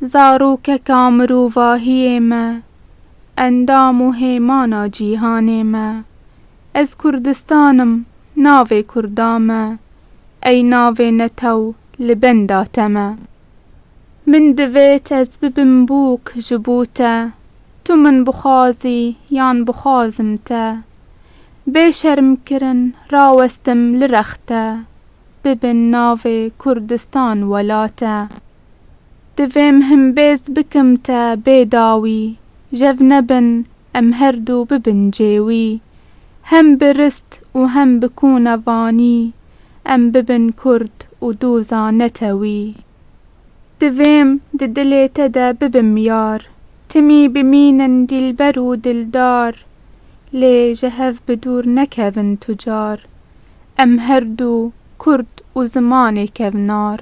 زاروکەکە مرۆڤاهیێمە، ئەندام و هێمانە جیهانێمە. ئەز کوردستانم ناوێ کوردامە، ئەی ناوێنەتە و لە بەندا تەمە. من دەوێت ئەز ببم بووک ji بۆ te، تو من بخوازی یان بخوازم te. بێشەرمkirin ڕاوەستم li rexte، bibin navê Kurdistan welate. Divêm himbêz bikim te bêdawî، jev nebin em her du bibin cêwî. Hem bi rist û hem bi kûnevanî، em bibin Kurd û doza netewî. Divêm di dilê te de bibim yar، timî bimînin dîlber û dildar. Lê ji hev bi dûr nekevin tucar، em her du Kurd û zimanê kevnar.